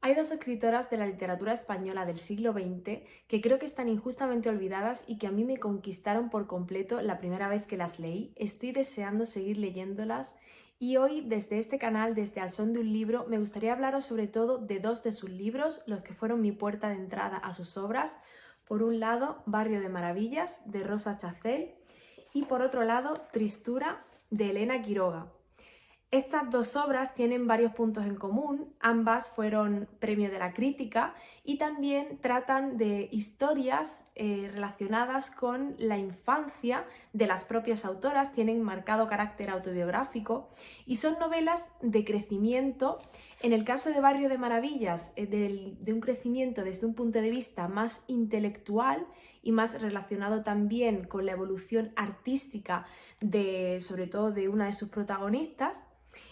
Hay dos escritoras de la literatura española del siglo XX que creo que están injustamente olvidadas y que a mí me conquistaron por completo la primera vez que las leí. Estoy deseando seguir leyéndolas y hoy desde este canal, desde Al son de un libro, me gustaría hablaros sobre todo de dos de sus libros, los que fueron mi puerta de entrada a sus obras. Por un lado, Barrio de Maravillas, de Rosa Chacel, y por otro lado, Tristura, de Elena Quiroga. Estas dos obras tienen varios puntos en común, ambas fueron premio de la crítica y también tratan de historias relacionadas con la infancia de las propias autoras, tienen marcado carácter autobiográfico y son novelas de crecimiento. En el caso de Barrio de Maravillas, de un crecimiento desde un punto de vista más intelectual y más relacionado también con la evolución artística sobre todo de una de sus protagonistas.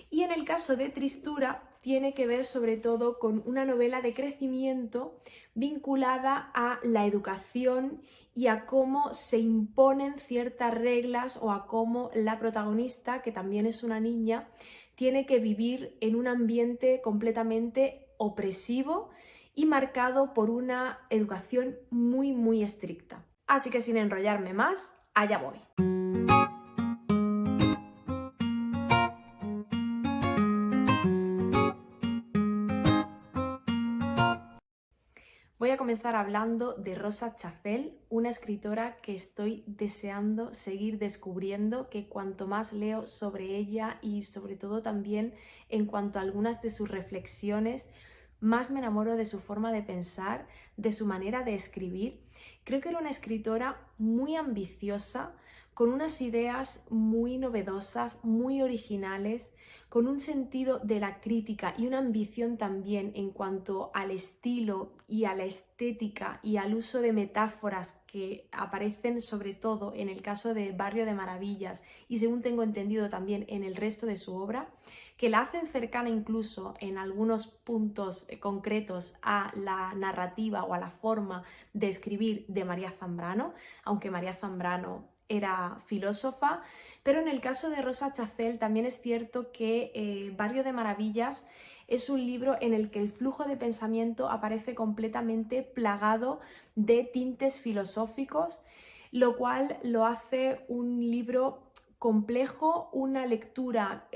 Y en el caso de Tristura tiene que ver sobre todo con una novela de crecimiento vinculada a la educación y a cómo se imponen ciertas reglas o a cómo la protagonista, que también es una niña, tiene que vivir en un ambiente completamente opresivo y marcado por una educación muy estricta. Así que sin enrollarme más, allá voy. Voy a comenzar hablando de Rosa Chacel, una escritora que estoy deseando seguir descubriendo, que cuanto más leo sobre ella y sobre todo también en cuanto a algunas de sus reflexiones, más me enamoro de su forma de pensar, de su manera de escribir. Creo que era una escritora muy ambiciosa, con unas ideas muy novedosas, muy originales, con un sentido de la crítica y una ambición también en cuanto al estilo y a la estética y al uso de metáforas que aparecen sobre todo en el caso de Barrio de Maravillas y según tengo entendido también en el resto de su obra, que la hacen cercana incluso en algunos puntos concretos a la narrativa o a la forma de escribir de María Zambrano, aunque María Zambrano era filósofa, pero en el caso de Rosa Chacel también es cierto que Barrio de Maravillas es un libro en el que el flujo de pensamiento aparece completamente plagado de tintes filosóficos, lo cual lo hace un libro complejo, una lectura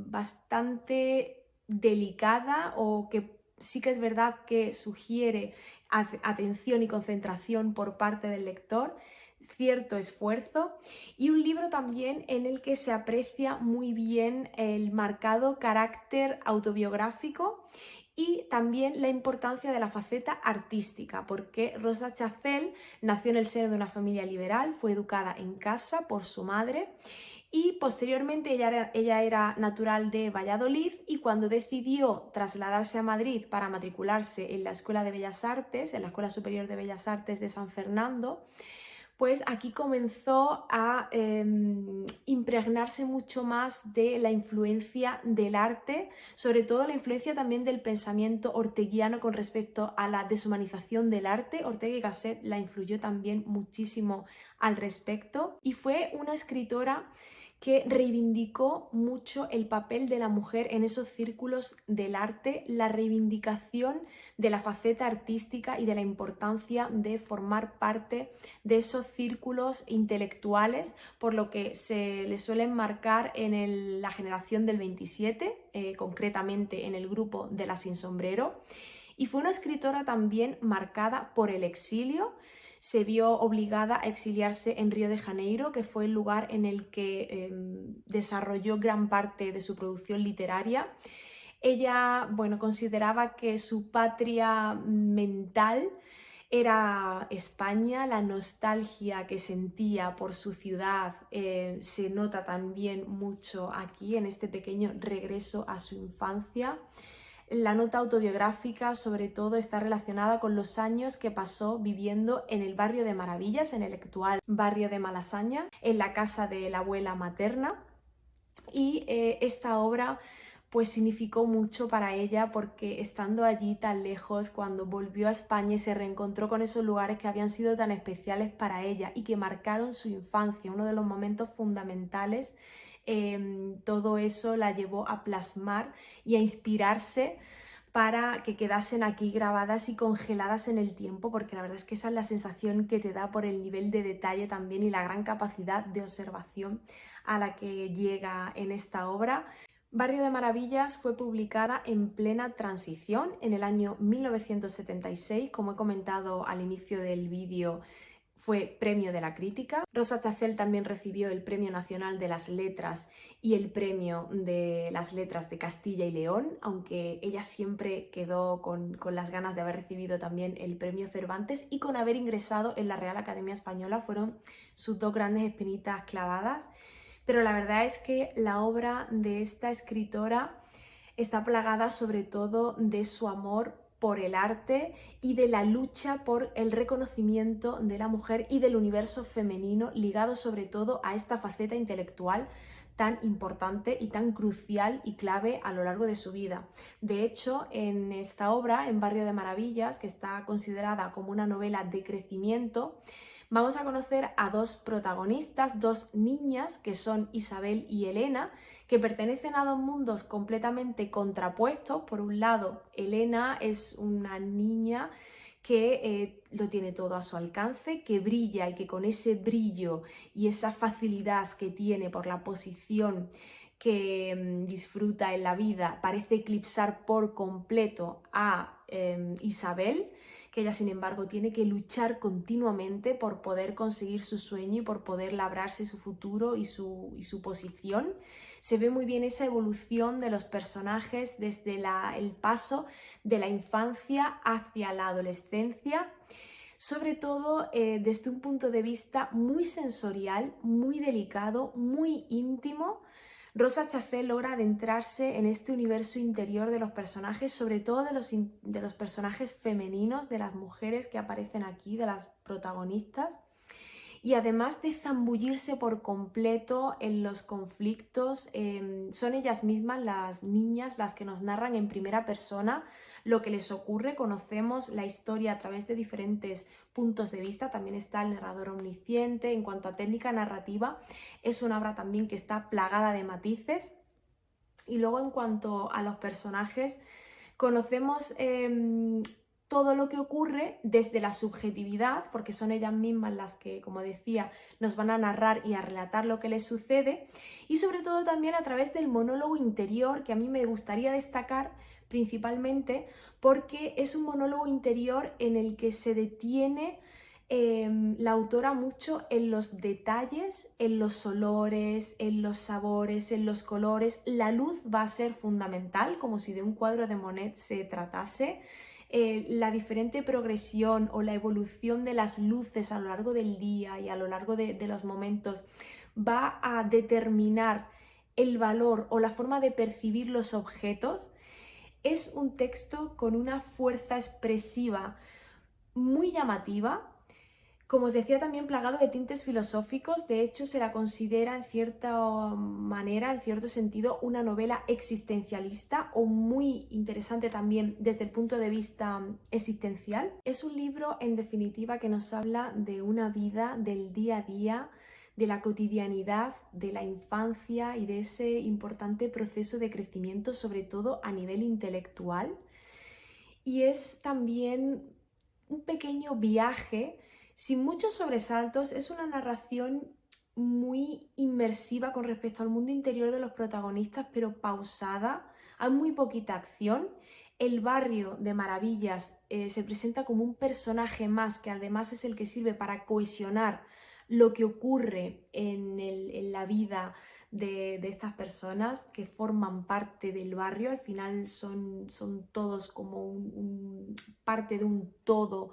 bastante delicada o que sí que es verdad que sugiere atención y concentración por parte del lector, cierto esfuerzo y un libro también en el que se aprecia muy bien el marcado carácter autobiográfico y también la importancia de la faceta artística, porque Rosa Chacel nació en el seno de una familia liberal, fue educada en casa por su madre y posteriormente ella era natural de Valladolid y cuando decidió trasladarse a Madrid para matricularse en la Escuela de Bellas Artes, en la Escuela Superior de Bellas Artes de San Fernando, pues aquí comenzó a impregnarse mucho más de la influencia del arte, sobre todo la influencia también del pensamiento orteguiano con respecto a la deshumanización del arte. Ortega y Gasset la influyó también muchísimo al respecto y fue una escritora que reivindicó mucho el papel de la mujer en esos círculos del arte, la reivindicación de la faceta artística y de la importancia de formar parte de esos círculos intelectuales, por lo que se le suelen marcar en la generación del 27, concretamente en el grupo de la Sin Sombrero. Y fue una escritora también marcada por el exilio. Se vio obligada a exiliarse en Río de Janeiro, que fue el lugar en el que desarrolló gran parte de su producción literaria. Ella, bueno, consideraba que su patria mental era España, la nostalgia que sentía por su ciudad se nota también mucho aquí en este pequeño regreso a su infancia. La nota autobiográfica sobre todo está relacionada con los años que pasó viviendo en el barrio de Maravillas, en el actual barrio de Malasaña, en la casa de la abuela materna. Y esta obra pues significó mucho para ella porque estando allí tan lejos, cuando volvió a España y se reencontró con esos lugares que habían sido tan especiales para ella y que marcaron su infancia, uno de los momentos fundamentales, todo eso la llevó a plasmar y a inspirarse para que quedasen aquí grabadas y congeladas en el tiempo, porque la verdad es que esa es la sensación que te da por el nivel de detalle también y la gran capacidad de observación a la que llega en esta obra. Barrio de Maravillas fue publicada en plena transición en el año 1976, como he comentado al inicio del vídeo. Fue premio de la crítica. Rosa Chacel también recibió el Premio Nacional de las Letras y el Premio de las Letras de Castilla y León, aunque ella siempre quedó con las ganas de haber recibido también el Premio Cervantes y con haber ingresado en la Real Academia Española. Fueron sus dos grandes espinitas clavadas. Pero la verdad es que la obra de esta escritora está plagada sobre todo de su amor por el arte y de la lucha por el reconocimiento de la mujer y del universo femenino, ligado sobre todo a esta faceta intelectual tan importante y tan crucial y clave a lo largo de su vida. De hecho, en esta obra, en Barrio de Maravillas, que está considerada como una novela de crecimiento, vamos a conocer a dos protagonistas, dos niñas, que son Isabel y Elena, que pertenecen a dos mundos completamente contrapuestos. Por un lado, Elena es una niña que lo tiene todo a su alcance, que brilla y que con ese brillo y esa facilidad que tiene por la posición que disfruta en la vida parece eclipsar por completo a Isabel, que ella sin embargo tiene que luchar continuamente por poder conseguir su sueño y por poder labrarse su futuro y su posición. Se ve muy bien esa evolución de los personajes desde el paso de la infancia hacia la adolescencia, sobre todo desde un punto de vista muy sensorial, muy delicado, muy íntimo. Rosa Chacel logra adentrarse en este universo interior de los personajes, sobre todo de los personajes femeninos, de las mujeres que aparecen aquí, de las protagonistas, y además de zambullirse por completo en los conflictos, son ellas mismas, las niñas, las que nos narran en primera persona lo que les ocurre. Conocemos la historia a través de diferentes puntos de vista, también está el narrador omnisciente. En cuanto a técnica narrativa, es una obra también que está plagada de matices. Y luego, en cuanto a los personajes, conocemos todo lo que ocurre desde la subjetividad, porque son ellas mismas las que, como decía, nos van a narrar y a relatar lo que les sucede, y sobre todo también a través del monólogo interior, que a mí me gustaría destacar principalmente porque es un monólogo interior en el que se detiene la autora mucho en los detalles, en los olores, en los sabores, en los colores. La luz va a ser fundamental, como si de un cuadro de Monet se tratase. La diferente progresión o la evolución de las luces a lo largo del día y a lo largo de los momentos va a determinar el valor o la forma de percibir los objetos. Es un texto con una fuerza expresiva muy llamativa. Como os decía, también plagado de tintes filosóficos. De hecho, se la considera en cierta manera, en cierto sentido, una novela existencialista, o muy interesante también desde el punto de vista existencial. Es un libro, en definitiva, que nos habla de una vida del día a día, de la cotidianidad, de la infancia y de ese importante proceso de crecimiento, sobre todo a nivel intelectual. Y es también un pequeño viaje sin muchos sobresaltos. Es una narración muy inmersiva con respecto al mundo interior de los protagonistas, pero pausada. Hay muy poquita acción. El barrio de Maravillas se presenta como un personaje más, que además es el que sirve para cohesionar lo que ocurre en la vida de estas personas que forman parte del barrio. Al final son todos como parte de un todo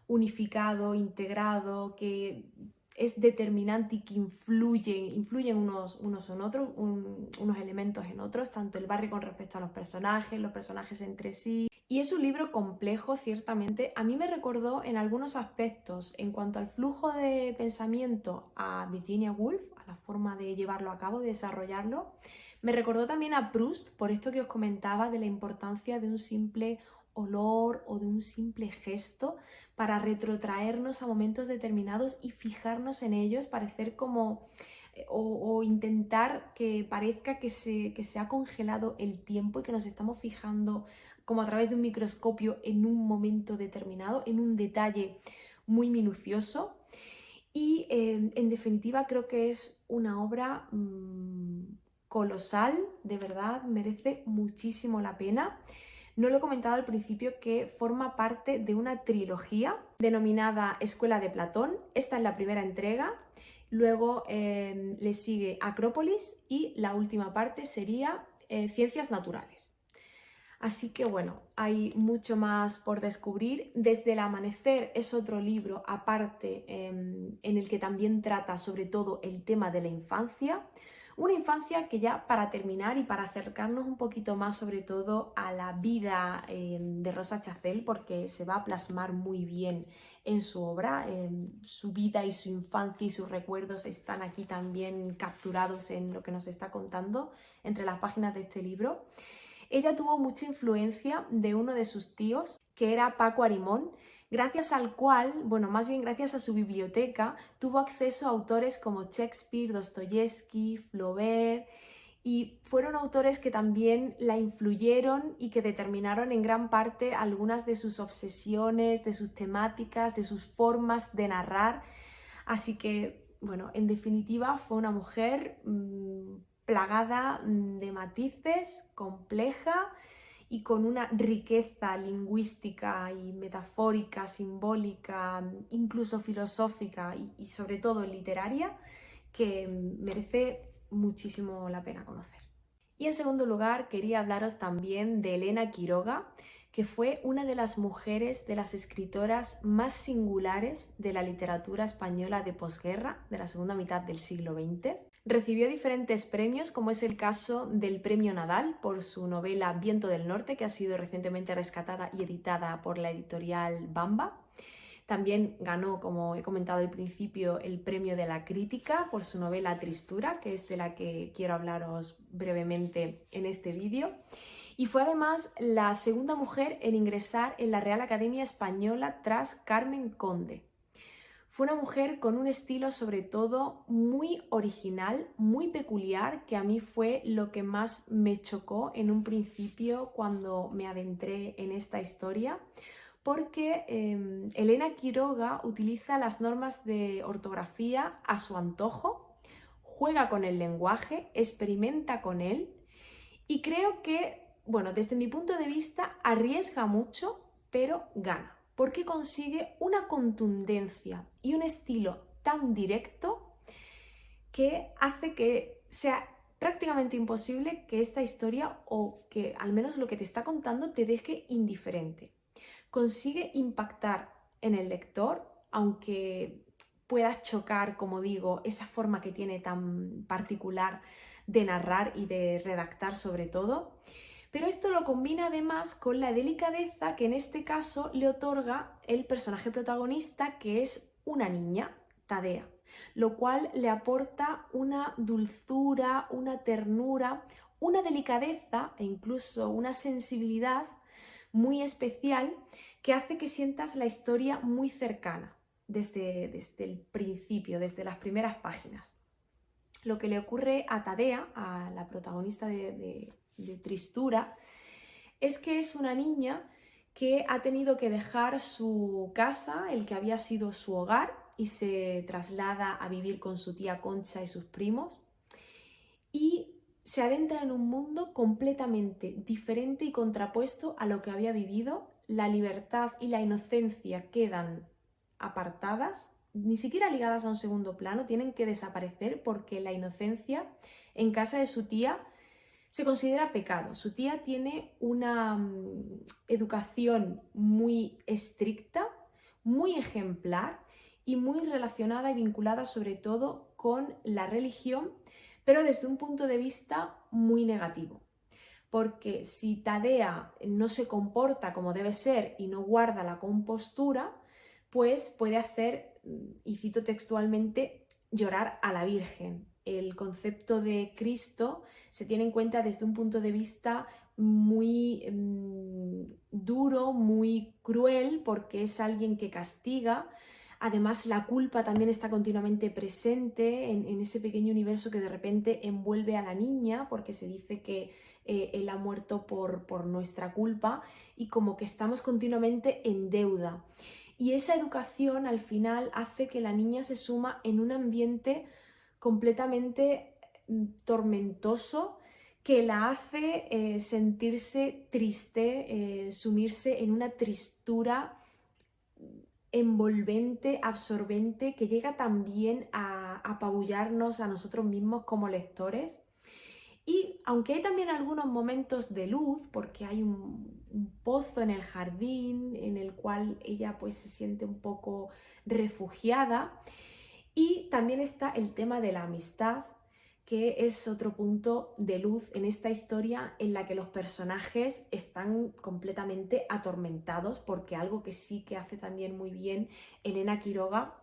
unificado, integrado, que es determinante y que influyen unos en otros, unos elementos en otros, tanto el barrio con respecto a los personajes entre sí. Y es un libro complejo, ciertamente. A mí me recordó en algunos aspectos, en cuanto al flujo de pensamiento, a Virginia Woolf, a la forma de llevarlo a cabo, de desarrollarlo. Me recordó también a Proust, por esto que os comentaba de la importancia de un simple olor o de un simple gesto para retrotraernos a momentos determinados y fijarnos en ellos, parecer como o intentar que parezca que se ha congelado el tiempo y que nos estamos fijando como a través de un microscopio en un momento determinado, en un detalle muy minucioso. Y en definitiva creo que es una obra colosal, de verdad, merece muchísimo la pena. No lo he comentado al principio que forma parte de una trilogía denominada Escuela de Platón. Esta es la primera entrega, luego le sigue Acrópolis y la última parte sería Ciencias Naturales. Así que bueno, hay mucho más por descubrir. Desde el amanecer es otro libro aparte en el que también trata sobre todo el tema de la infancia. Una infancia que ya para terminar y para acercarnos un poquito más sobre todo a la vida de Rosa Chacel, porque se va a plasmar muy bien en su obra, su vida y su infancia y sus recuerdos están aquí también capturados en lo que nos está contando entre las páginas de este libro. Ella tuvo mucha influencia de uno de sus tíos, que era Paco Arimón, gracias al cual, bueno, más bien gracias a su biblioteca, tuvo acceso a autores como Shakespeare, Dostoyevsky, Flaubert, y fueron autores que también la influyeron y que determinaron en gran parte algunas de sus obsesiones, de sus temáticas, de sus formas de narrar. Así que, bueno, en definitiva fue una mujer plagada de matices, compleja y con una riqueza lingüística y metafórica, simbólica, incluso filosófica y sobre todo literaria, que merece muchísimo la pena conocer. Y en segundo lugar, quería hablaros también de Elena Quiroga, que fue una de las mujeres, de las escritoras más singulares de la literatura española de posguerra, de la segunda mitad del siglo XX. Recibió diferentes premios, como es el caso del Premio Nadal por su novela Viento del Norte, que ha sido recientemente rescatada y editada por la editorial Bamba. También ganó, como he comentado al principio, el Premio de la Crítica por su novela Tristura, que es de la que quiero hablaros brevemente en este vídeo. Y fue además la segunda mujer en ingresar en la Real Academia Española tras Carmen Conde. Fue una mujer con un estilo sobre todo muy original, muy peculiar, que a mí fue lo que más me chocó en un principio cuando me adentré en esta historia, porque Elena Quiroga utiliza las normas de ortografía a su antojo, juega con el lenguaje, experimenta con él y creo que, bueno, desde mi punto de vista arriesga mucho, pero gana, porque consigue una contundencia y un estilo tan directo que hace que sea prácticamente imposible que esta historia, o que al menos lo que te está contando, te deje indiferente. Consigue impactar en el lector, aunque pueda chocar, como digo, esa forma que tiene tan particular de narrar y de redactar sobre todo. Pero esto lo combina además con la delicadeza que en este caso le otorga el personaje protagonista, que es una niña, Tadea, lo cual le aporta una dulzura, una ternura, una delicadeza e incluso una sensibilidad muy especial que hace que sientas la historia muy cercana desde el principio, desde las primeras páginas. Lo que le ocurre a Tadea, a la protagonista de Tristura, es que es una niña que ha tenido que dejar su casa, el que había sido su hogar, y se traslada a vivir con su tía Concha y sus primos, y se adentra en un mundo completamente diferente y contrapuesto a lo que había vivido. La libertad y la inocencia quedan apartadas, ni siquiera ligadas a un segundo plano, tienen que desaparecer porque la inocencia en casa de su tía se considera pecado. Su tía tiene una educación muy estricta, muy ejemplar y muy relacionada y vinculada sobre todo con la religión, pero desde un punto de vista muy negativo. Porque si Tadea no se comporta como debe ser y no guarda la compostura, pues puede hacer, y cito textualmente, llorar a la Virgen. El concepto de Cristo se tiene en cuenta desde un punto de vista muy duro, muy cruel, porque es alguien que castiga. Además, la culpa también está continuamente presente en ese pequeño universo que de repente envuelve a la niña, porque se dice que él ha muerto por nuestra culpa y como que estamos continuamente en deuda. Y esa educación al final hace que la niña se suma en un ambiente completamente tormentoso que la hace sentirse triste, sumirse en una tristura envolvente, absorbente, que llega también a apabullarnos a nosotros mismos como lectores. Y aunque hay también algunos momentos de luz, porque hay un pozo en el jardín en el cual ella pues se siente un poco refugiada, y también está el tema de la amistad, que es otro punto de luz en esta historia en la que los personajes están completamente atormentados, porque algo que sí que hace también muy bien Elena Quiroga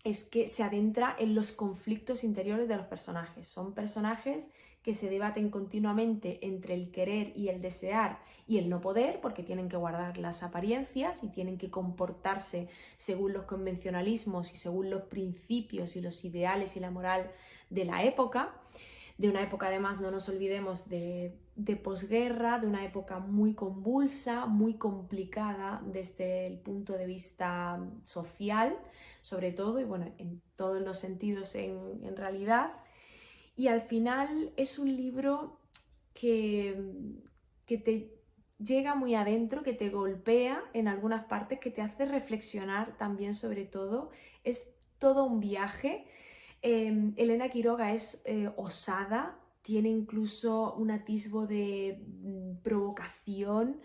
es que se adentra en los conflictos interiores de los personajes. Son personajes que se debaten continuamente entre el querer y el desear y el no poder, porque tienen que guardar las apariencias y tienen que comportarse según los convencionalismos y según los principios y los ideales y la moral de la época. De una época, además, no nos olvidemos, de posguerra, de una época muy convulsa, muy complicada desde el punto de vista social, sobre todo, y bueno, en todos los sentidos en realidad. Y al final es un libro que te llega muy adentro, que te golpea en algunas partes, que te hace reflexionar también sobre todo. Es todo un viaje. Elena Quiroga es osada, tiene incluso un atisbo de provocación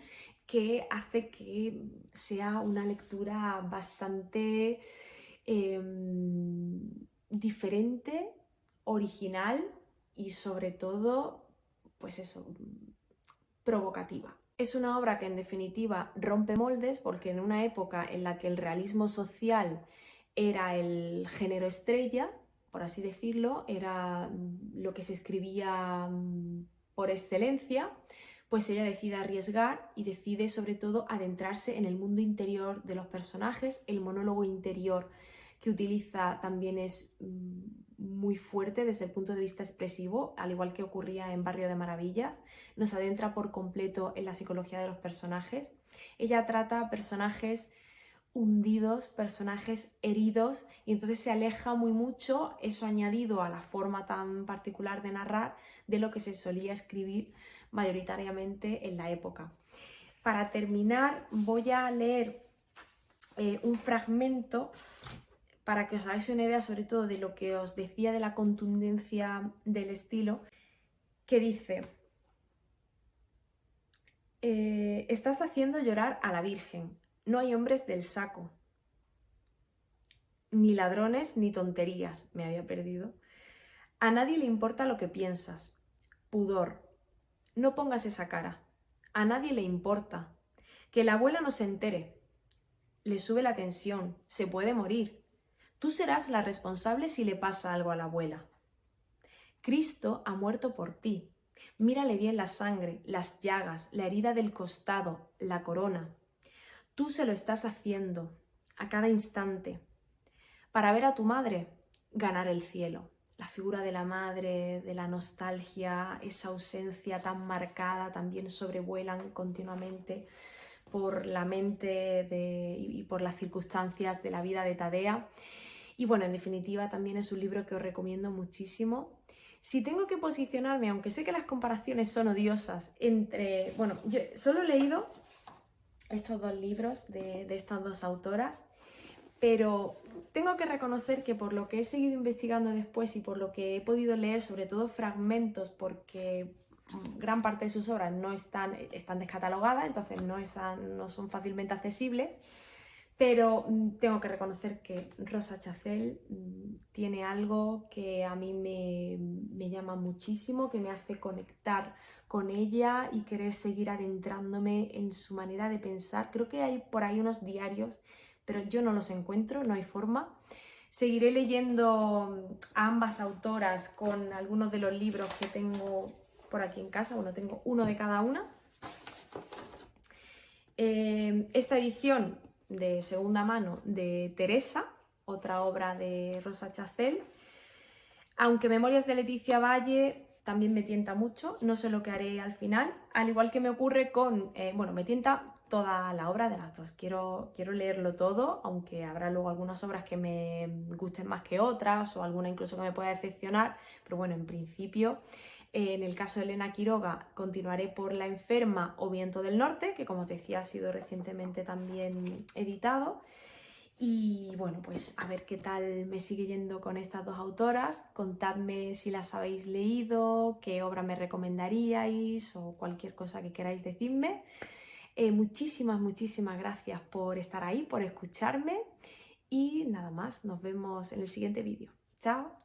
que hace que sea una lectura bastante diferente, original y sobre todo, pues eso, provocativa. Es una obra que en definitiva rompe moldes, porque en una época en la que el realismo social era el género estrella, por así decirlo, era lo que se escribía por excelencia, pues ella decide arriesgar y decide sobre todo adentrarse en el mundo interior de los personajes. El monólogo interior que utiliza también es muy fuerte desde el punto de vista expresivo, al igual que ocurría en Barrio de Maravillas. Nos adentra por completo en la psicología de los personajes. Ella trata personajes hundidos, personajes heridos, y entonces se aleja muy mucho, eso añadido a la forma tan particular de narrar, de lo que se solía escribir mayoritariamente en la época. Para terminar, voy a leer un fragmento para que os hagáis una idea sobre todo de lo que os decía de la contundencia del estilo, que dice: estás haciendo llorar a la Virgen, no hay hombres del saco, ni ladrones ni tonterías, me había perdido. A nadie le importa lo que piensas. Pudor, no pongas esa cara. A nadie le importa. Que la abuela no se entere. Le sube la tensión, se puede morir. Tú serás la responsable si le pasa algo a la abuela. Cristo ha muerto por ti. Mírale bien la sangre, las llagas, la herida del costado, la corona. Tú se lo estás haciendo a cada instante. Para ver a tu madre, ganar el cielo. La figura de la madre, de la nostalgia, esa ausencia tan marcada, también sobrevuelan continuamente por la mente y por las circunstancias de la vida de Tadea. Y bueno, en definitiva también es un libro que os recomiendo muchísimo. Si tengo que posicionarme, aunque sé que las comparaciones son odiosas, entre... Bueno, yo solo he leído estos dos libros de estas dos autoras, pero tengo que reconocer que por lo que he seguido investigando después y por lo que he podido leer, sobre todo fragmentos, porque gran parte de sus obras no están descatalogadas, entonces no son fácilmente accesibles, pero tengo que reconocer que Rosa Chacel tiene algo que a mí me llama muchísimo, que me hace conectar con ella y querer seguir adentrándome en su manera de pensar. Creo que hay por ahí unos diarios, pero yo no los encuentro, no hay forma. Seguiré leyendo a ambas autoras con algunos de los libros que tengo por aquí en casa. Bueno, tengo uno de cada una. Esta edición de segunda mano de Teresa, otra obra de Rosa Chacel. Aunque Memorias de Leticia Valle también me tienta mucho, no sé lo que haré al final, al igual que me ocurre con, bueno, me tienta toda la obra de las dos, quiero leerlo todo, aunque habrá luego algunas obras que me gusten más que otras o alguna incluso que me pueda decepcionar, pero bueno, en principio, en el caso de Elena Quiroga, continuaré por La enferma o Viento del Norte, que como te decía ha sido recientemente también editado. Y bueno, pues a ver qué tal me sigue yendo con estas dos autoras. Contadme si las habéis leído, qué obra me recomendaríais o cualquier cosa que queráis decirme. Muchísimas gracias por estar ahí, por escucharme y nada más, nos vemos en el siguiente vídeo. ¡Chao!